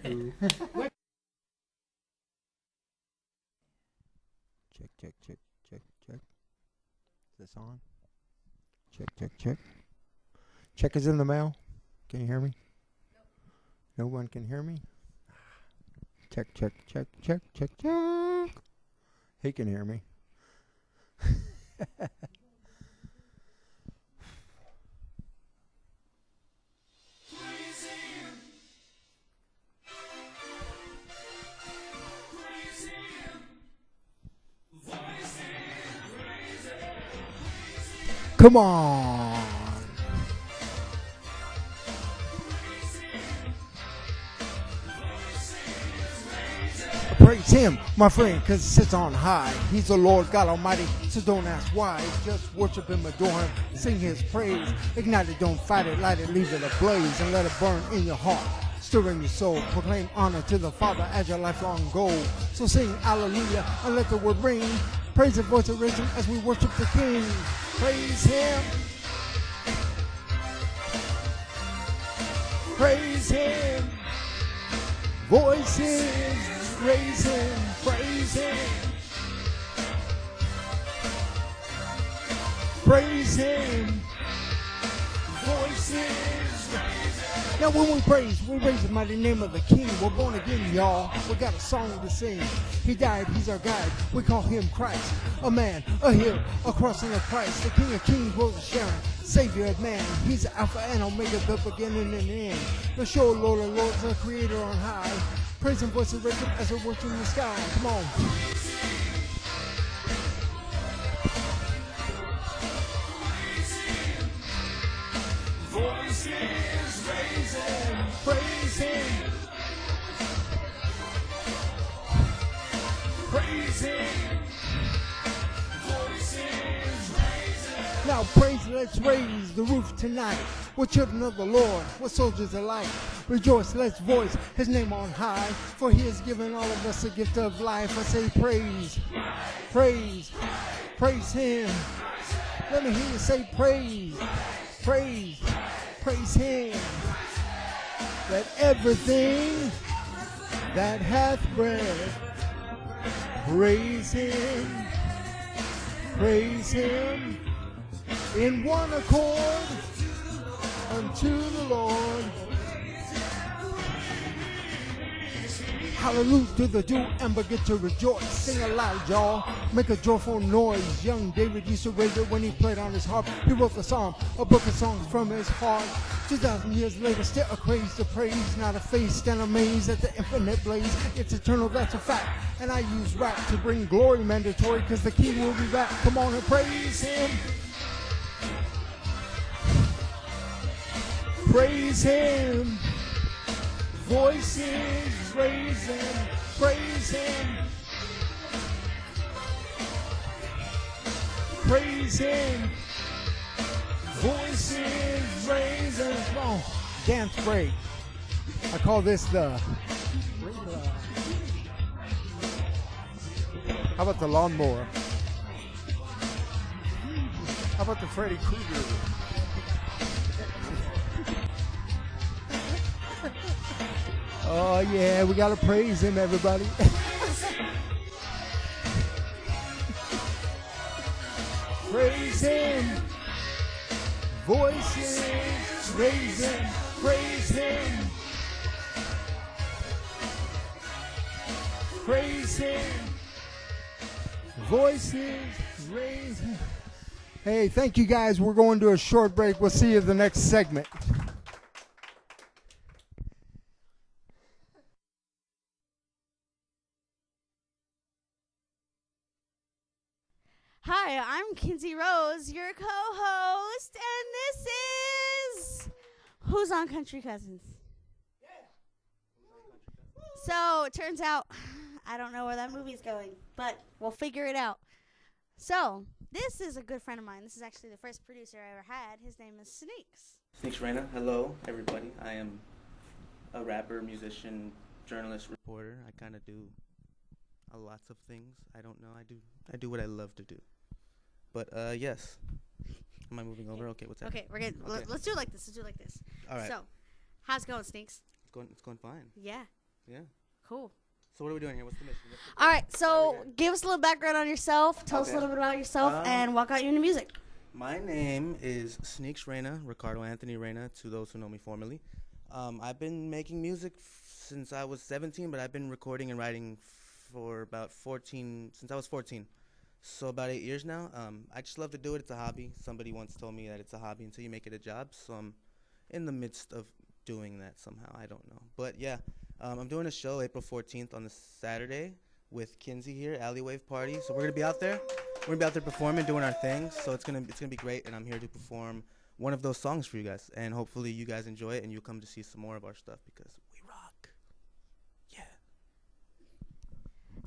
Check. Is this on? Check. Check is in the mail. Can you hear me? No one can hear me? Check. He can hear me. Come on. Praise him, my friend, because he sits on high. He's the Lord God Almighty, so don't ask why. Just worship him, adore him, sing his praise. Ignite it, don't fight it, light it, leave it ablaze, and let it burn in your heart. Stir in your soul, proclaim honor to the Father as your lifelong goal. So sing hallelujah and let the word ring. Praise the voice of wisdom as we worship the King. Praise him. Praise him. Voices, raise him, praise him. Praise him. Voices, raise him. Now when we praise the mighty name of the King. We're born again, y'all. We got a song to sing. He died, he's our guide. We call him Christ. A man, a hill, a cross and a price. The King of Kings, Rose of Sharon. Savior of man, he's the Alpha and Omega, the beginning and the end. The show, Lord of Lords, the Creator on high. Praise and voice of wisdom as it works in the sky. Come on. Voices raising, praise him. Praise him. Voices raising. Now praise, let's raise the roof tonight. We're children of the Lord, we're soldiers alike. Rejoice, let's voice his name on high. For he has given all of us a gift of life. I say praise, praise, praise him. Let me hear you say praise, praise, praise him. Let everything that hath breath praise him, praise him. In one accord unto the Lord. Hallelujah to the do and begin to rejoice. Sing aloud, y'all. Make a joyful noise. Young David used to raise it when he played on his harp. He wrote the psalm, a book of songs from his heart. 2,000 years later, still a craze to praise. Not a face, stand amazed at the infinite blaze. It's eternal, that's a fact. And I use rap to bring glory mandatory, because the King will be back. Come on and praise him. Praise him. Voices raising, praise him. Praise him. Voices raising. Come on, dance break. I call this the. How about the lawnmower? How about the Freddy Krueger? Oh yeah, we gotta praise him, everybody. Praise him. Voices raise him. Praise him. Praise him. Voices raise him. Hey, thank you guys. We're going to a short break. We'll see you in the next segment. Hi, I'm Kinzie Rose, your co-host, and this is Who's on Country Cousins? So, it turns out, I don't know where that movie's going, but we'll figure it out. So, this is a good friend of mine. This is actually the first producer I ever had. His name is Sneakzs. Reyna. Hello, everybody. I am a rapper, musician, journalist, reporter. I kind of do lots of things. I don't know. I do what I love to do. But yes. Am I moving over? Okay, what's that? Okay, we're good. Okay. Let's do it like this. All right. So, how's it going, Sneakzs? It's going fine. Yeah. Yeah. Cool. So what are we doing here? What's the mission? All right, so give us a little background on yourself. Tell us a Okay. little bit about yourself and walk out you into music. My name is Sneakzs Reyna, Ricardo Anthony Reyna, to those who know me formerly. I've been making music since I was 17, but I've been recording and writing for about 14, since I was 14. So about 8 years now. I just love to do it. It's a hobby. Somebody once told me that it's a hobby until you make it a job. So I'm in the midst of doing that somehow. I don't know. But yeah, I'm doing a show April 14th on the Saturday with Kinzie here, Alley Wave Party. So we're going to be out there. gonna be out there performing, doing our thing. So it's gonna be great, and I'm here to perform one of those songs for you guys, and hopefully you guys enjoy it and you'll come to see some more of our stuff because we rock. Yeah.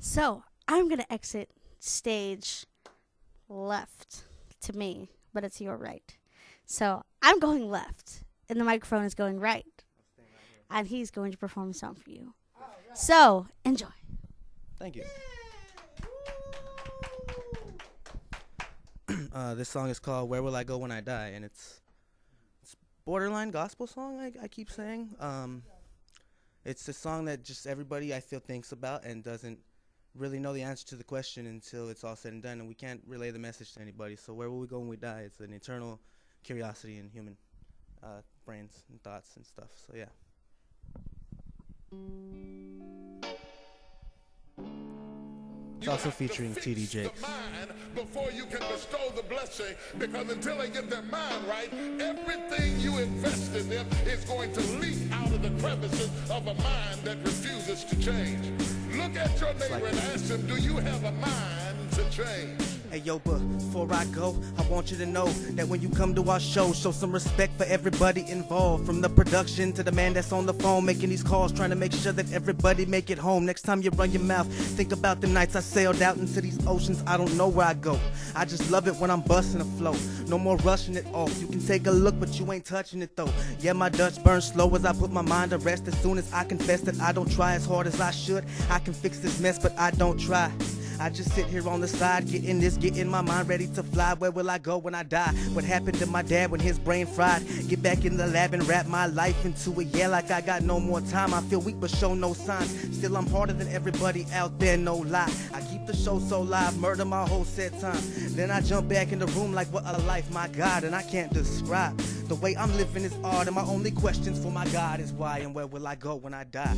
So I'm gonna exit stage left to me, but it's your right. So I'm going left, and the microphone is going right, and he's going to perform a song for you. So enjoy. Thank you. This song is called "Where Will I Go When I Die," and it's borderline gospel song. I keep saying. It's a song that just everybody I feel thinks about and doesn't really know the answer to the question until it's all said and done, and we can't relay the message to anybody. So where will we go when we die? It's an eternal curiosity in human brains and thoughts and stuff. So yeah. It's also featuring TD Jakes. Before you can bestow the blessing, because until they get their mind right, everything you invest in them is going to leak out of the crevices of a mind that refuses to change. Look at your neighbor and ask him, do you have a mind to change? Hey yo, but before I go, I want you to know that when you come to our show, show some respect for everybody involved. From the production to the man that's on the phone making these calls, trying to make sure that everybody make it home. Next time you run your mouth, think about the nights I sailed out into these oceans. I don't know where I go. I just love it when I'm busting a flow. No more rushing it off. You can take a look, but you ain't touching it though. Yeah, my Dutch burns slow as I put my mind to rest. As soon as I confess that I don't try as hard as I should, I can fix this mess, but I don't try. I just sit here on the side, getting my mind ready to fly. Where will I go when I die? What happened to my dad when his brain fried? Get back in the lab and wrap my life into it. Yeah, like I got no more time. I feel weak but show no signs. Still I'm harder than everybody out there, no lie. I keep the show so live, murder my whole set time. Then I jump back in the room like what a life, my God, and I can't describe. The way I'm living is art, and my only questions for my God is why and where will I go when I die?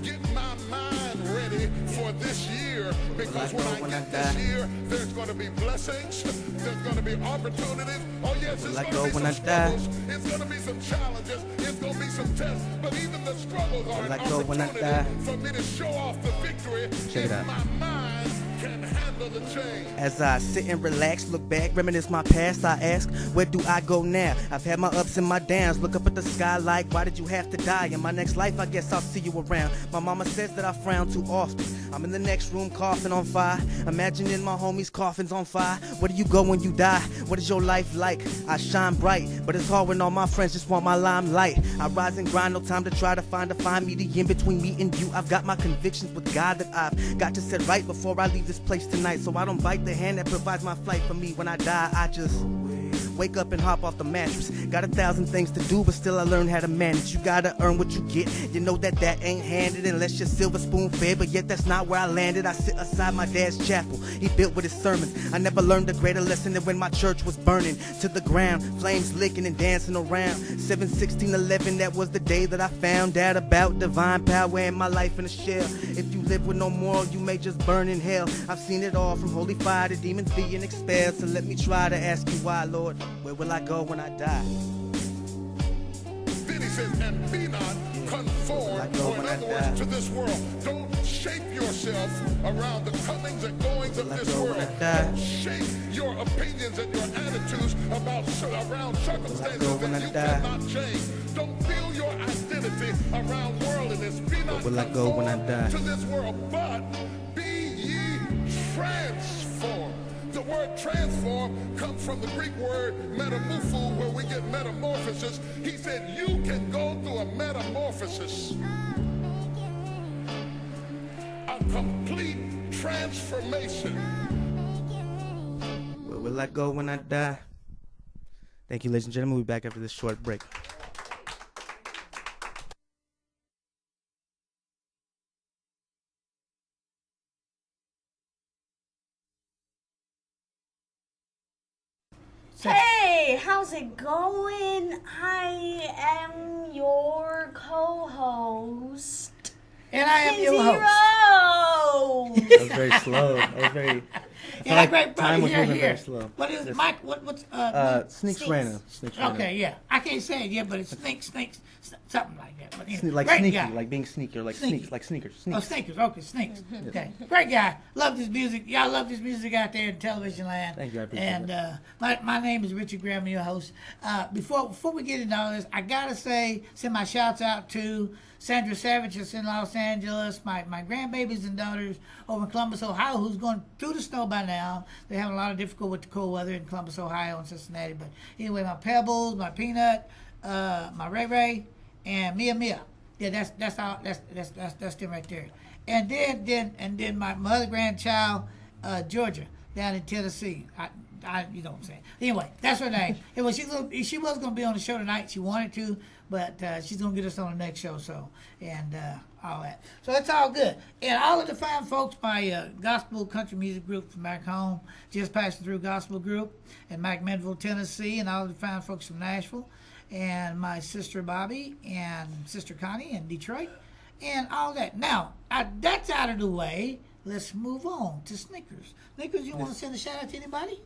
Get my mind ready for this year, because when I get this year, there's going to be blessings, there's going to be opportunities. Oh yes, it's going to be some struggles, it's going to be some challenges, it's going to be some tests, but even the struggles are an opportunity for me to show off the victory if my mind can handle the change. As I sit and relax, look back, reminisce my past, I ask, where do I go now? I've had my ups and my downs, look up at the sky like, why did you have to die? In my next life, I guess I'll see you around. My mama says that I frown too often. I'm in the next room coughing on fire, imagining my homies' coffins on fire. Where do you go when you die? What is your life like? I shine bright, but it's hard when all my friends just want my limelight. I rise and grind, no time to try to find a fine medium between me and you. I've got my convictions with God that I've got to set right before I leave this place tonight, so I don't bite the hand that provides my flight for me. When I die, I just wake up and hop off the mattress. Got 1,000 things to do, but still I learn how to manage. You gotta earn what you get. You know that ain't handed unless you're silver spoon fed, but yet that's not where I landed. I sit aside my dad's chapel he built with his sermons. I never learned a greater lesson than when my church was burning to the ground, flames licking and dancing around. 7/16/11, that was the day that I found out about divine power and my life in a shell. If you live with no moral, you may just burn in hell. I've seen it all, from holy fire to demons being expelled. So let me try to ask you why, Lord. Where will I go when I die? Then he says, and be not conformed, or in other words, to this world. Don't shape yourself around the comings and goings of this world. Don't shape your opinions and your attitudes around circumstances that you cannot change. Don't build your identity around worldliness. Be not conformed to this world, but be ye transformed. The word transform comes from the Greek word metamorpho, where we get metamorphosis. He said you can go through a metamorphosis, a complete transformation. Where will I go when I die? Thank you, ladies and gentlemen. We'll be back after this short break. Hey, how's it going? I am your co-host. And I am your host. That was very slow. That was very feel like time was moving very slow. What is Yes. Mike? What's Sneakzs Reyna. Sneakzs Reyna. Okay, yeah. I can't say it yet, but it's Sneakzs, something like that. But anyway, Like great sneaky, guy. like being sneaky, or like Sneaky. sneaks, like sneakers. Oh, Sneaks. Sneakers. Okay, Sneaks. Okay, great guy. Love this music. Y'all love this music out there in television land. Thank you, I appreciate and, it. my name is Richard Graham, your host. Before we get into all this, I gotta send my shouts out to Sandra Savage that's in Los Angeles, my grandbabies and daughters over in Columbus, Ohio, who's going through the snow by now. They're having a lot of difficulty with the cold weather in Columbus, Ohio, and Cincinnati. But anyway, my Pebbles, my Peanut, my Ray Ray, and Mia. Yeah, that's all. That's them right there. And then my other grandchild, Georgia, down in Tennessee. You know what I'm saying. Anyway, that's her name. She was gonna be on the show tonight. She wanted to, but she's gonna get us on the next show. So and all that. So it's all good. And all of the fine folks, my gospel country music group from back home, Just Passing Through Gospel Group in McMinnville, Tennessee, and all of the fine folks from Nashville, and my sister Bobby and sister Connie in Detroit, and all that. Now that's out of the way. Let's move on to Sneakers. Sneakers, you want to send a shout out to anybody?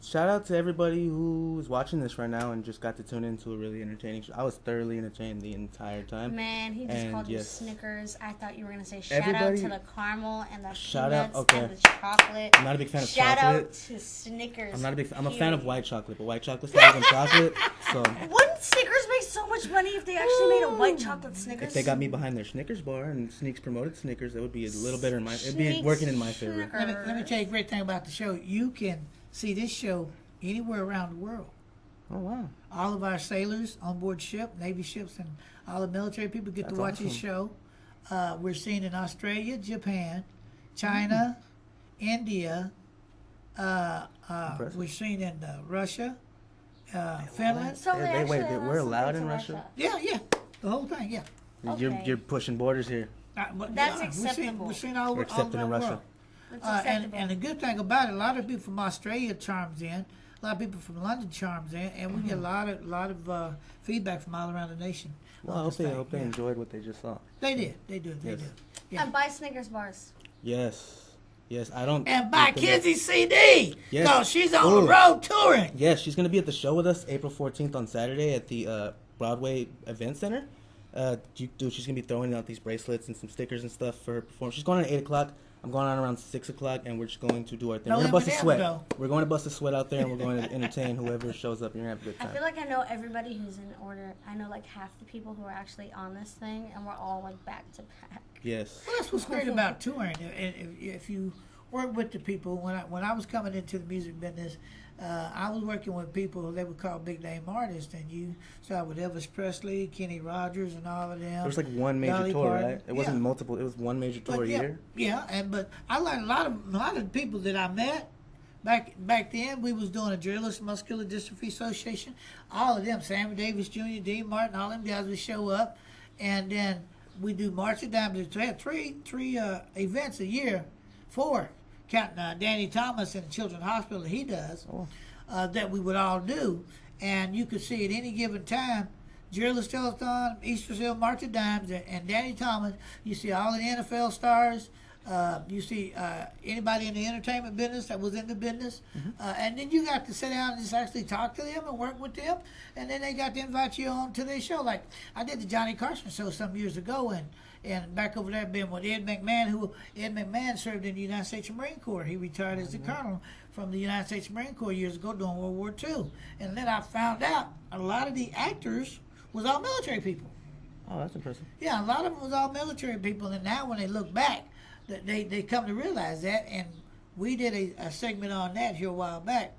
Shout out to everybody who's watching this right now and just got to tune into a really entertaining show. I was thoroughly entertained the entire time. Man, he just called you yes. Snickers. I thought you were gonna say shout Everybody- out to the caramel and the Shout peanuts out, okay. and the chocolate. I'm not a big fan of Shout chocolate. out to Snickers. I'm a fan of white chocolate, but white chocolate still than chocolate. So Wouldn't Snickers make so much money if they actually made a white chocolate Snickers? if they got me behind their Snickers bar and Sneaks promoted Snickers, it would be a little better in my. It'd be working in my favor. Let me tell you a great thing about the show. You can see this show anywhere around the world. Oh wow! All of our sailors on board ship, Navy ships, and all the military people get to watch this show. We're seen in Australia, Japan, China, India. We're seen in Russia, Finland. So they actually wait, allow we're allowed something in to Russia? Yeah, the whole thing. Yeah. Okay. You're pushing borders here. That's acceptable. We're seen all We're over accepted all in around the Russia. world. That's acceptable. And the good thing about it, a lot of people from Australia chimes in, a lot of people from London chimes in, and we get a lot of feedback from all around the nation. Well, I hope they enjoyed what they just saw. They did. Yes. Yeah. And buy Snickers bars. Yes. I don't. And buy Kinzie CD. Yes. No, she's on the road touring. Yes, she's gonna be at the show with us April 14th on Saturday at the Broadway Event Center. She's gonna be throwing out these bracelets and some stickers and stuff for her performance. She's going at 8 o'clock. I'm going on around 6 o'clock, and we're just going to do our thing. No We're gonna bust a M&M, sweat. though. We're going to bust a sweat out there, and we're going to entertain whoever shows up. You're gonna have a good I time. feel like I know everybody who's in order. I know like half the people who are actually on this thing, and we're all like back to back. Yes. Well, that's what's great about touring. And if you work with the people, when I was coming into the music business, I was working with people they would call big name artists, and you started with Elvis Presley, Kenny Rogers, and all of them. There was like one major Dolly tour, Parton. right? It wasn't multiple. It was one major tour a year. Yeah, but I learned a lot of the people that I met back then. We was doing a Journalist Muscular Dystrophy Association. All of them, Sammy Davis Jr., Dean Martin, all them guys would show up, and then we do March of Dimes. We had three events a year, 4. Counting Danny Thomas in the Children's Hospital that he does, that we would all do. And you could see at any given time, Journalist Telethon, Easter Sale, March of Dimes, and Danny Thomas. You see all the NFL stars. You see anybody in the entertainment business that was in the business. And then you got to sit down and just actually talk to them and work with them. And then they got to invite you on to their show. Like I did the Johnny Carson show some years ago, and back over there been with Ed McMahon, Ed McMahon served in the United States Marine Corps. He retired as a colonel from the United States Marine Corps years ago during World War II. And then I found out a lot of the actors was all military people. Oh, that's impressive. Yeah, a lot of them was all military people. And now when they look back, they come to realize that. And we did a segment on that here a while back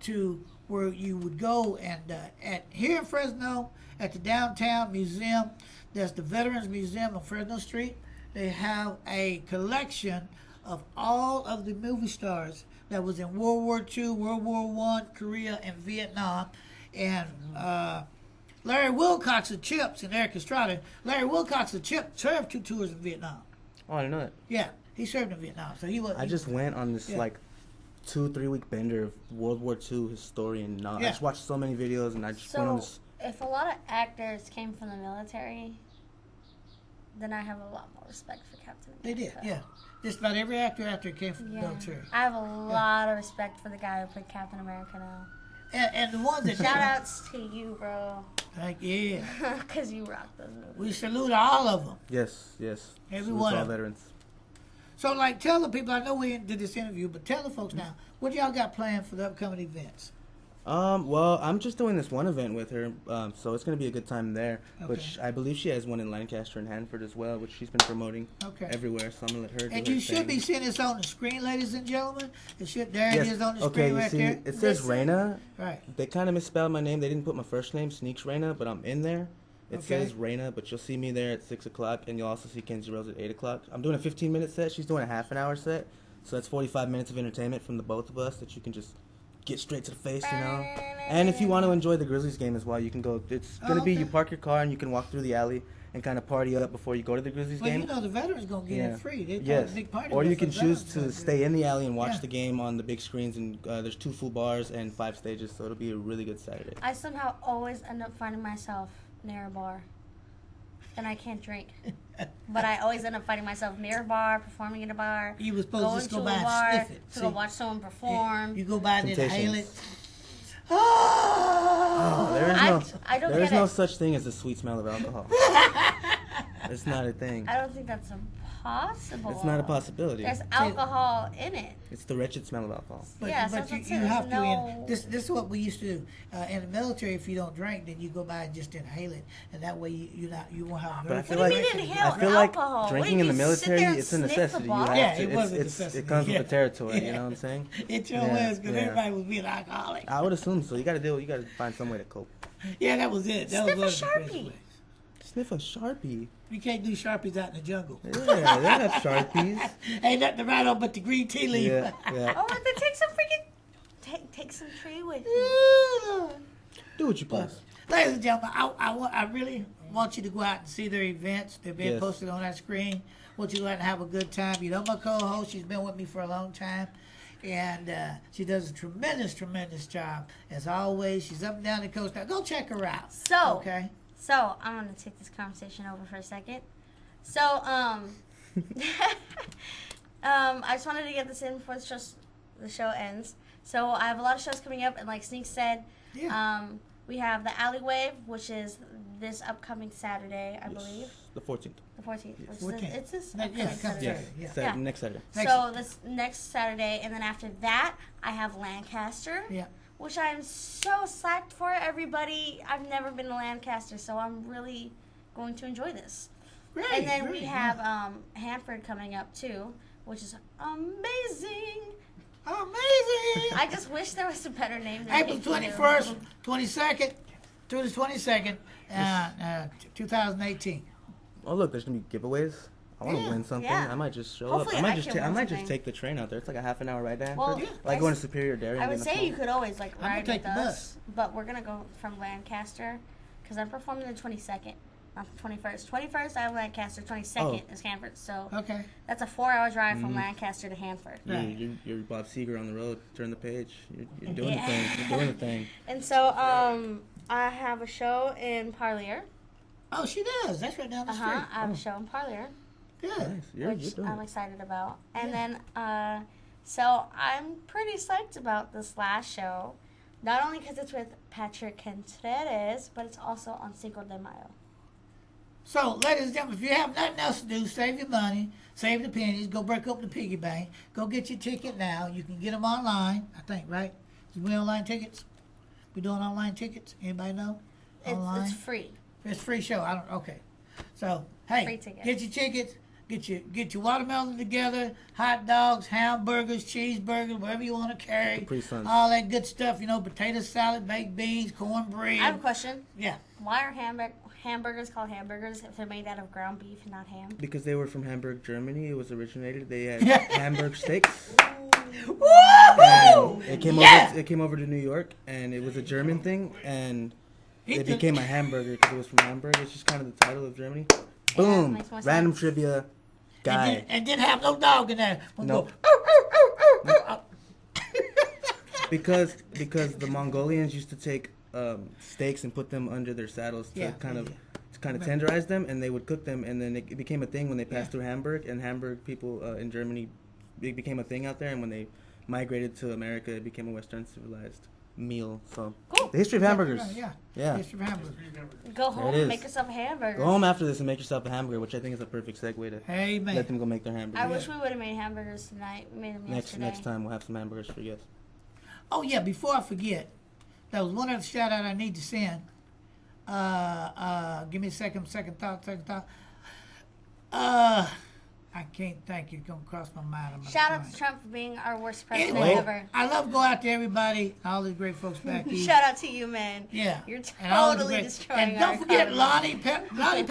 to where you would go and at here in Fresno at the downtown museum. There's the Veterans Museum on Fresno Street. They have a collection of all of the movie stars that was in World War II, World War I, Korea, and Vietnam. And Larry Wilcox of Chips and Eric Estrada. Larry Wilcox of Chips served 2 tours in Vietnam. Oh, I didn't know that. Yeah, he served in Vietnam. So he was. I just went on this like 2-3 week bender of World War II historian knowledge. I just watched so many videos, and I just went on this. If a lot of actors came from the military, then I have a lot more respect for Captain America. They did, yeah. Just about every actor out there came from military. I have a lot of respect for the guy who played Captain America now. And the ones that Shout outs to you, bro. Like, yeah. Because you rock those movies. We salute all of them. Yes. Every Salute one to of all them. veterans. So, like, tell the people, I know we did this interview, but tell the folks now, what y'all got planned for the upcoming events? Well, I'm just doing this one event with her, so it's going to be a good time there. Okay. Which I believe she has one in Lancaster and Hanford as well, which she's been promoting everywhere, so I'm going to let her do And her you should thing. be seeing this on the screen, ladies and gentlemen. There it is on the Okay, screen you right see, there. it says Reyna. Right. They kind of misspelled my name. They didn't put my first name, Sneakzs Reyna, but I'm in there. It Okay. says Reyna, but you'll see me there at 6 o'clock, and you'll also see Kinzie Rose at 8 o'clock. I'm doing a 15-minute set. She's doing a half an hour set, so that's 45 minutes of entertainment from the both of us that you can just get straight to the face, you know. And if you want to enjoy the Grizzlies game as well, you can go. It's going to be you park your car and you can walk through the alley and kind of party up before you go to the Grizzlies Well, game. you know the veterans going to get in free. They Yes. a big party. Or with you the can choose veterans. to stay in the alley and watch the game on the big screens. And there's 2 full bars and 5 stages, so it'll be a really good Saturday. I somehow always end up finding myself near a bar. And I can't drink. But I always end up finding myself near a bar, performing at a bar. You were supposed to just go going by a and bar sniff it. to go watch someone perform. You go by and inhale it. Temptations. Oh, I don't there is get no it. such thing as the sweet smell of alcohol. It's not a thing. I don't think that's impossible. It's not a possibility. There's alcohol in it. It's the wretched smell of alcohol. But, Yeah, but so you, it's you there's have to. no- This is what we used to do in the military. If you don't drink, then you go by and just inhale it, and that way you won't have. But I very feel What like do you mean inhale I feel like alcohol? What drinking did in the you sit military, there and it's a sniff the necessity. You bottle? have Yeah, to. it was a It necessity, comes with yeah. the territory. Yeah. You know what I'm saying? It sure Yeah, was because yeah. everybody was being alcoholic. I would assume so. You got to find some way to cope. Yeah, that was it. That Sniff a was the best Sharpie. way. Sniff a Sharpie. You can't do Sharpies out in the jungle. Yeah, they have Sharpies. Ain't nothing to write on but the green tea leaf. Yeah, yeah. Oh, then take some freaking take some tree with you. Do what you please. Ladies and gentlemen, I really want you to go out and see their events. They're being Yes. posted on that screen. Want you to go out and have a good time. You know my co-host, she's been with me for a long time. And she does a tremendous job. As always, she's up and down the coast. Now, go check her out. Okay? So I'm gonna take this conversation over for a second. So I just wanted to get this in before the show ends. So I have a lot of shows coming up, and like Sneak said, we have the Alleyway, which is this upcoming Saturday, I believe. The 14th. The 14th. Yes. It's this Yeah, upcoming Saturday. Yeah. Next Saturday. So this next Saturday, and then after that, I have Lancaster. Yeah. Which I'm so psyched for, everybody. I've never been to Lancaster, so I'm really going to enjoy this. Great, and then great, we have Hanford coming up too, which is amazing. Amazing. I just wish there was a better name. Than April April 21st, 22nd, through the 22nd, 2018. Oh look, there's gonna be giveaways. I want to win something. yeah. I might just show Hopefully up. I can I win might something. just take the train out there. It's like a half an hour ride to Hanford. Well, like going to Superior Dairy. I and would getting a say you phone. could always like gonna ride take with the us, bus. but we're gonna go from Lancaster because I'm performing the 22nd, not the 21st. 21st I have Lancaster. 22nd is Hanford. So Okay. that's a 4-hour drive from Lancaster to Hanford. You're Bob Seger on the road. Turn the page. You're doing Yeah. the thing. You're doing the thing. And so I have a show in Parlier. Oh, she does. That's right down the street. I have a show in Parlier. Good. Nice. You're which doing I'm it. excited about. And then, so I'm pretty psyched about this last show, not only because it's with Patrick Contreras, but it's also on Cinco de Mayo. So, ladies and gentlemen, if you have nothing else to do, save your money, save the pennies, go break up the piggy bank, go get your ticket now. You can get them online, I think, right? Is we online tickets? We doing online tickets? Anybody know? Online? It's free. It's a free show. Okay. So, hey, Free ticket. get your tickets. Get your watermelon together, hot dogs, hamburgers, cheeseburgers, whatever you want to carry. Capri Suns. All that good stuff, potato salad, baked beans, cornbread. I have a question. Yeah. Why are hamburgers called hamburgers if they're made out of ground beef and not ham? Because they were from Hamburg, Germany. It was originated. They had Hamburg steaks. Woo! It came over to New York, and it was a German thing, and it became a hamburger because it was from Hamburg. It's just kind of the title of Germany. Boom! makes more Random sense. trivia. Guy. And didn't have no dog in there. We'll Nope. go, Because the Mongolians used to take steaks and put them under their saddles to Yeah, kind of kind of tenderize them, and they would cook them, and then it became a thing when they passed through Hamburg, and Hamburg people in Germany, it became a thing out there, and when they migrated to America, it became a Western civilized meal. So the history of hamburgers. Yeah. History of hamburgers. Go home and make yourself a hamburger. Go home after this and make yourself a hamburger, which I think is a perfect segue to let them go make their hamburgers. I wish we would have made hamburgers tonight. We made them yesterday. Next time we'll have some hamburgers for you guys. Oh yeah, before I forget, there was one other shout out I need to send. Give me a second thought. I can't think. It's going to cross my mind. Shout out to Trump for being our worst president ever. I love going out to everybody, all these great folks back here. Shout out to you, man. Yeah. You're totally destroying And don't forget Lonnie, Pelley. Lonnie.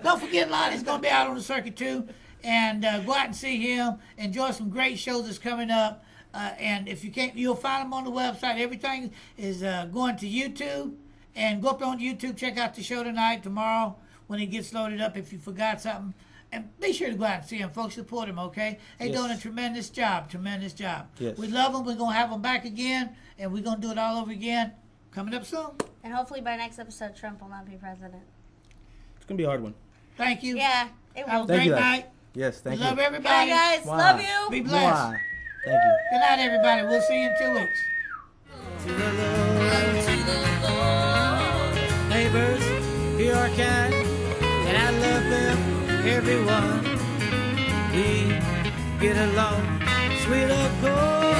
Don't forget Lonnie's going to be out on the circuit too. And go out and see him. Enjoy some great shows that's coming up. And if you can't, you'll find them on the website. Everything is going to YouTube. And go up on YouTube, check out the show tonight, tomorrow, when it gets loaded up if you forgot something. And be sure to go out and see them, folks. Support them, okay? They're doing a tremendous job. Yes. We love them. We're going to have them back again, and we're going to do it all over again. Coming up soon. And hopefully by next episode, Trump will not be president. It's going to be a hard one. Thank you. Yeah, it will. Have a great night. Yes, thank you. Love everybody. Bye, guys. Wow. Love you. Be blessed. Wow. Thank you. Good night, everybody. We'll see you in 2 weeks. To the Lord, neighbors, you are kind, and I love them, everyone. We get along, sweet accord,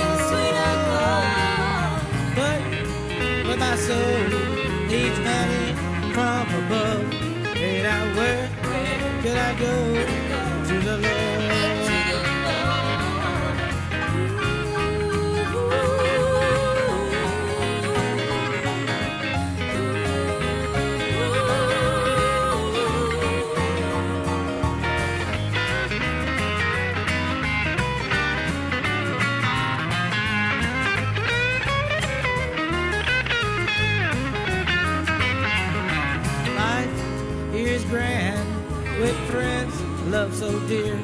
but when my soul needs money from above, ain't I where could I go to the Lord? Grand with friends, love so dear.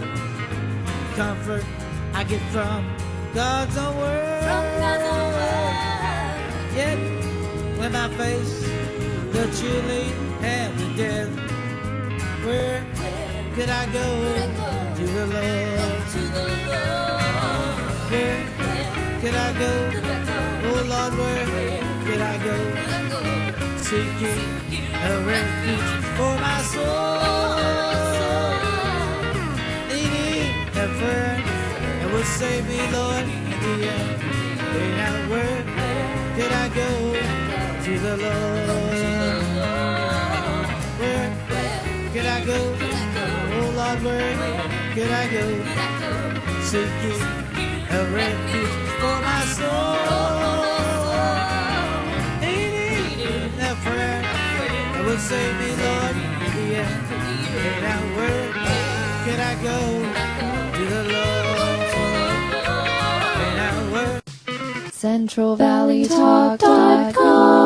Comfort I get from God's own word. Yet when I face the chilly and the death, where could I go to the Lord? Where could I go? Oh Lord, where could I go? Seeking a refuge for my soul, needing a friend that would save me, Lord, in the end. Ain't I where could I go to the Lord? Where could I go? Oh Lord, where could I go? Seeking a refuge for my soul, needing a friend that would save me, Lord, in the end. And I where can I go to the Lord? And I where CentralValleyTalk.com